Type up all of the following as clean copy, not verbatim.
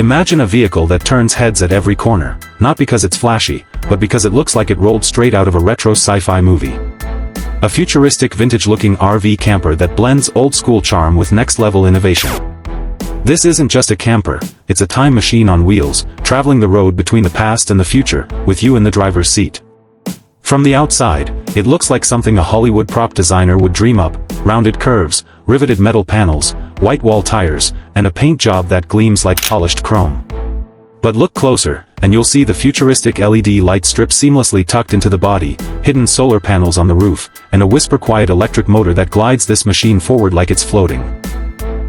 Imagine a vehicle that turns heads at every corner, not because it's flashy, but because it looks like it rolled straight out of a retro sci-fi movie. A futuristic vintage-looking RV camper that blends old-school charm with next-level innovation. This isn't just a camper, it's a time machine on wheels, traveling the road between the past and the future, with you in the driver's seat. From the outside, it looks like something a Hollywood prop designer would dream up: rounded curves, riveted metal panels, white wall tires, and a paint job that gleams like polished chrome. But look closer, and you'll see the futuristic LED light strip seamlessly tucked into the body, hidden solar panels on the roof, and a whisper-quiet electric motor that glides this machine forward like it's floating.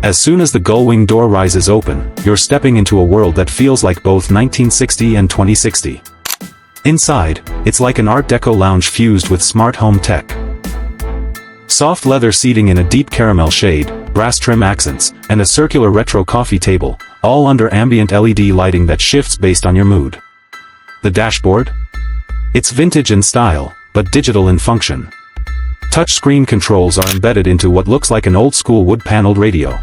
As soon as the gull-wing door rises open, you're stepping into a world that feels like both 1960 and 2060. Inside, it's like an Art Deco lounge fused with smart home tech. Soft leather seating in a deep caramel shade, brass trim accents, and a circular retro coffee table, all under ambient LED lighting that shifts based on your mood. The dashboard? It's vintage in style, but digital in function. Touchscreen controls are embedded into what looks like an old-school wood-paneled radio.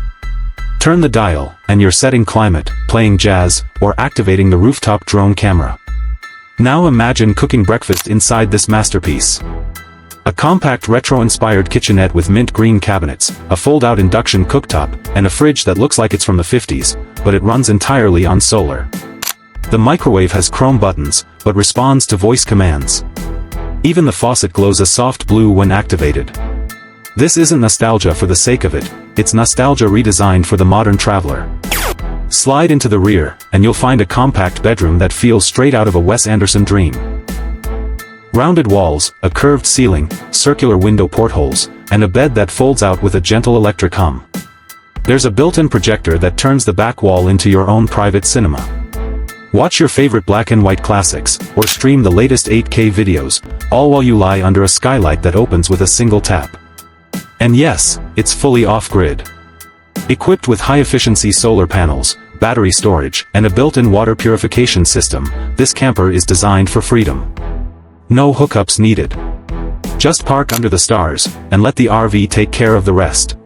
Turn the dial, and you're setting climate, playing jazz, or activating the rooftop drone camera. Now imagine cooking breakfast inside this masterpiece. A compact retro-inspired kitchenette with mint green cabinets, a fold-out induction cooktop, and a fridge that looks like it's from the 50s, but it runs entirely on solar. The microwave has chrome buttons, but responds to voice commands. Even the faucet glows a soft blue when activated. This isn't nostalgia for the sake of it, it's nostalgia redesigned for the modern traveler. Slide into the rear, and you'll find a compact bedroom that feels straight out of a Wes Anderson dream. Rounded walls, a curved ceiling, circular window portholes, and a bed that folds out with a gentle electric hum. There's a built-in projector that turns the back wall into your own private cinema. Watch your favorite black and white classics, or stream the latest 8K videos, all while you lie under a skylight that opens with a single tap. And yes, it's fully off-grid. Equipped with high-efficiency solar panels, battery storage, and a built-in water purification system, this camper is designed for freedom. No hookups needed. Just park under the stars, and let the RV take care of the rest.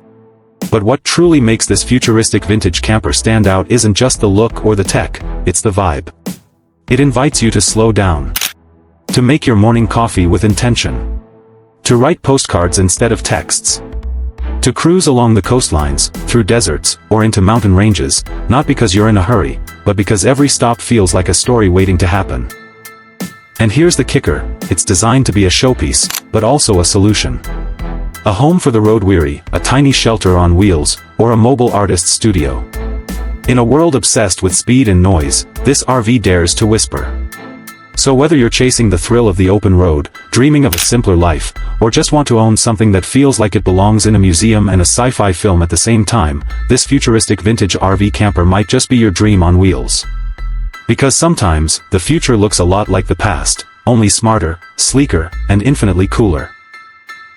But what truly makes this futuristic vintage camper stand out isn't just the look or the tech, it's the vibe. It invites you to slow down. To make your morning coffee with intention. To write postcards instead of texts. To cruise along the coastlines, through deserts, or into mountain ranges, not because you're in a hurry, but because every stop feels like a story waiting to happen. And here's the kicker, it's designed to be a showpiece, but also a solution. A home for the road-weary, a tiny shelter on wheels, or a mobile artist's studio. In a world obsessed with speed and noise, this RV dares to whisper. So whether you're chasing the thrill of the open road, dreaming of a simpler life, or just want to own something that feels like it belongs in a museum and a sci-fi film at the same time, this futuristic vintage RV camper might just be your dream on wheels. Because sometimes, the future looks a lot like the past, only smarter, sleeker, and infinitely cooler.